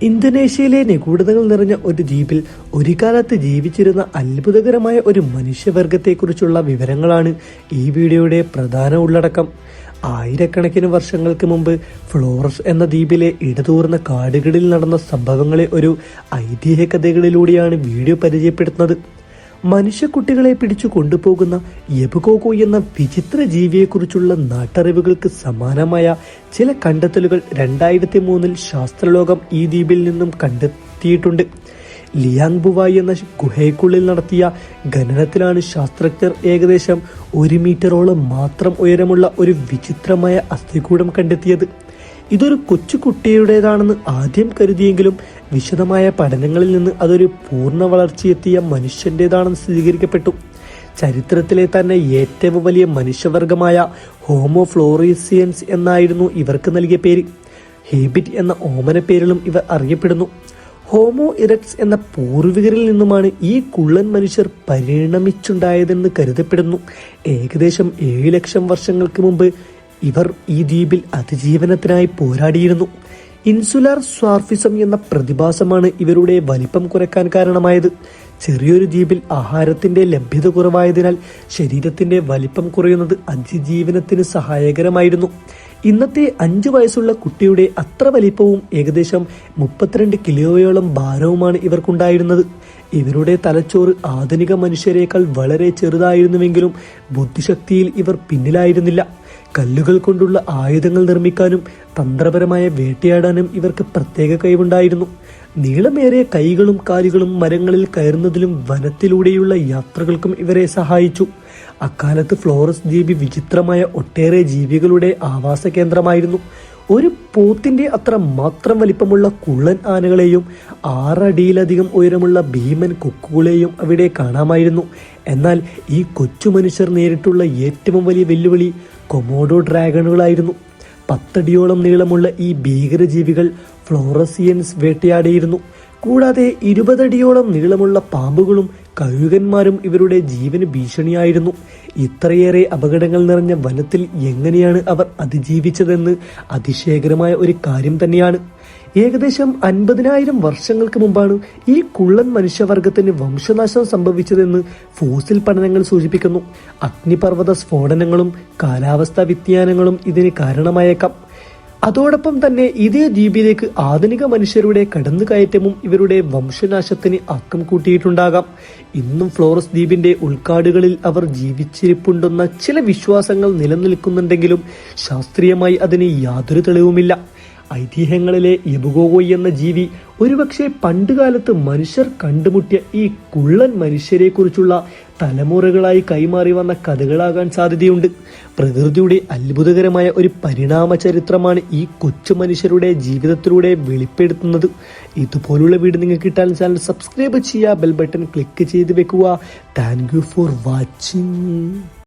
ഇന്തോനേഷ്യയിലെ നിഗൂഢതകൾ നിറഞ്ഞ ഒരു ദ്വീപിൽ ഒരു കാലത്ത് ജീവിച്ചിരുന്ന അത്ഭുതകരമായ ഒരു മനുഷ്യവർഗത്തെക്കുറിച്ചുള്ള വിവരങ്ങളാണ് ഈ വീഡിയോയുടെ പ്രധാന ഉള്ളടക്കം. ആയിരക്കണക്കിന് വർഷങ്ങൾക്ക് മുമ്പ് ഫ്ലോറസ് എന്ന ദ്വീപിലെ ഇടതൂർന്ന കാടുകളിൽ നടന്ന സംഭവങ്ങളെ ഒരു ഐതിഹ്യ കഥകളിലൂടെയാണ് വീഡിയോ പരിചയപ്പെടുത്തുന്നത്. മനുഷ്യക്കുട്ടികളെ പിടിച്ചു കൊണ്ടുപോകുന്ന യബുഗോഗോ എന്ന വിചിത്ര ജീവിയെക്കുറിച്ചുള്ള നാട്ടറിവുകൾക്ക് സമാനമായ ചില കണ്ടെത്തലുകൾ 2003 ശാസ്ത്രലോകം ഈ ദ്വീപിൽ നിന്നും കണ്ടെത്തിയിട്ടുണ്ട്. ലിയാങ് ബുവായ് എന്ന ഗുഹയ്ക്കുള്ളിൽ നടത്തിയ ഖനനത്തിലാണ് ശാസ്ത്രജ്ഞർ ഏകദേശം 1 മീറ്ററോളം മാത്രം ഉയരമുള്ള ഒരു വിചിത്രമായ അസ്ഥികൂടം കണ്ടെത്തിയത്. ഇതൊരു കൊച്ചുകുട്ടിയുടേതാണെന്ന് ആദ്യം കരുതിയെങ്കിലും വിശദമായ പഠനങ്ങളിൽ നിന്ന് അതൊരു പൂർണ്ണ വളർച്ചയെത്തിയ മനുഷ്യൻ്റെതാണെന്ന് സ്ഥിരീകരിക്കപ്പെട്ടു. ചരിത്രത്തിലെ തന്നെ ഏറ്റവും വലിയ മനുഷ്യവർഗമായ ഹോമോ ഫ്ലോറീസിയൻസ് എന്നായിരുന്നു ഇവർക്ക് നൽകിയ പേര്. ഹേബിറ്റ് എന്ന ഓമന പേരിലും ഇവർ അറിയപ്പെടുന്നു. ഹോമോ ഇറക്ട്സ് എന്ന പൂർവികരിൽ നിന്നുമാണ് ഈ കുള്ളൻ മനുഷ്യർ പരിണമിച്ചുണ്ടായതെന്ന് കരുതപ്പെടുന്നു. ഏകദേശം 7 ലക്ഷം വർഷങ്ങൾക്ക് മുമ്പ് ഇവർ ഈ ദ്വീപിൽ അതിജീവനത്തിനായി പോരാടിയിരുന്നു. ഇൻസുലാർ സ്വാർഫിസം എന്ന പ്രതിഭാസമാണ് ഇവരുടെ വലിപ്പം കുറയ്ക്കാൻ കാരണമായത്. ചെറിയൊരു ദ്വീപിൽ ആഹാരത്തിന്റെ ലഭ്യത കുറവായതിനാൽ ശരീരത്തിന്റെ വലിപ്പം കുറയുന്നത് അതിജീവനത്തിന് സഹായകരമായിരുന്നു. ഇന്നത്തെ 5 വയസ്സുള്ള കുട്ടിയുടെ അത്ര വലിപ്പവും ഏകദേശം 32 കിലോയോളം ഭാരവുമാണ് ഇവർക്കുണ്ടായിരുന്നത്. ഇവരുടെ തലച്ചോറ് ആധുനിക മനുഷ്യരെക്കാൾ വളരെ ചെറുതായിരുന്നുവെങ്കിലും ബുദ്ധിശക്തിയിൽ ഇവർ പിന്നിലായിരുന്നില്ല. കല്ലുകൾ കൊണ്ടുള്ള ആയുധങ്ങൾ നിർമ്മിക്കാനും തന്ത്രപരമായ വേട്ടയാടാനും ഇവർക്ക് പ്രത്യേക കഴിവുണ്ടായിരുന്നു. നീളമേറിയ കൈകളും കാലുകളും മരങ്ങളിൽ കയറുന്നതിലും വനത്തിലൂടെയുള്ള യാത്രകൾക്കും ഇവരെ സഹായിച്ചു. അക്കാലത്ത് ഫ്ലോറസ് ദ്വീപ് വിചിത്രമായ ഒട്ടേറെ ജീവികളുടെ ആവാസ കേന്ദ്രമായിരുന്നു. ഒരു പോത്തിന്റെ അത്ര മാത്രം വലിപ്പമുള്ള കുള്ളൻ ആനകളെയും 6 അടിയിലധികം ഉയരമുള്ള ഭീമൻ കൊക്കുകളെയും അവിടെ കാണാമായിരുന്നു. എന്നാൽ ഈ കൊച്ചു മനുഷ്യർ നേരിട്ടുള്ള ഏറ്റവും വലിയ വെല്ലുവിളി കൊമോഡോ ഡ്രാഗണുകളായിരുന്നു. 10 അടിയോളം നീളമുള്ള ഈ ഭീകരജീവികൾ ഫ്ലോറസിയൻസ് വേട്ടയാടിയിരുന്നു. കൂടാതെ 20 അടിയോളം നീളമുള്ള പാമ്പുകളും കഴുകന്മാരും ഇവരുടെ ജീവന് ഭീഷണിയായിരുന്നു. ഇത്രയേറെ അപകടങ്ങൾ നിറഞ്ഞ വനത്തിൽ എങ്ങനെയാണ് അവർ അതിജീവിച്ചതെന്ന് അതിശയകരമായ ഒരു കാര്യം തന്നെയാണ്. ഏകദേശം 50,000 വർഷങ്ങൾക്ക് മുമ്പാണ് ഈ കുള്ളൻ മനുഷ്യവർഗത്തിന് വംശനാശം സംഭവിച്ചതെന്ന് ഫോസിൽ പഠനങ്ങൾ സൂചിപ്പിക്കുന്നു. അഗ്നിപർവ്വത സ്ഫോടനങ്ങളും കാലാവസ്ഥാ വ്യതിയാനങ്ങളും ഇതിന് കാരണമായേക്കാം. അതോടൊപ്പം തന്നെ ഇതേ ദ്വീപിലേക്ക് ആധുനിക മനുഷ്യരുടെ കടന്നുകയറ്റവും ഇവരുടെ വംശനാശത്തിന് ആക്കം കൂട്ടിയിട്ടുണ്ടാകാം. ഇന്നും ഫ്ലോറസ് ദ്വീപിന്റെ ഉൾക്കാടുകളിൽ അവർ ജീവിച്ചിരിപ്പുണ്ടെന്ന ചില വിശ്വാസങ്ങൾ നിലനിൽക്കുന്നുണ്ടെങ്കിലും ശാസ്ത്രീയമായി അതിന് യാതൊരു തെളിവുമില്ല. ഐതിഹ്യങ്ങളിലെ യബുഗോഗോ എന്ന ജീവി ഒരുപക്ഷെ പണ്ടുകാലത്ത് മനുഷ്യർ കണ്ടുമുട്ടിയ ഈ കുള്ളൻ മനുഷ്യരെ കുറിച്ചുള്ള തലമുറകളായി കൈമാറി വന്ന കഥകളാകാൻ സാധ്യതയുണ്ട്. പ്രകൃതിയുടെ അത്ഭുതകരമായ ഒരു പരിണാമ ചരിത്രമാണ് ഈ കൊച്ചു മനുഷ്യരുടെ ജീവിതത്തിലൂടെ വെളിപ്പെടുത്തുന്നത്. ഇതുപോലുള്ള വീഡിയോ നിങ്ങൾക്ക് കിട്ടാൻ ചാനൽ സബ്സ്ക്രൈബ് ചെയ്യുക, ബെൽ ബട്ടൺ ക്ലിക്ക് ചെയ്ത് വെക്കുക. Thank you for watching.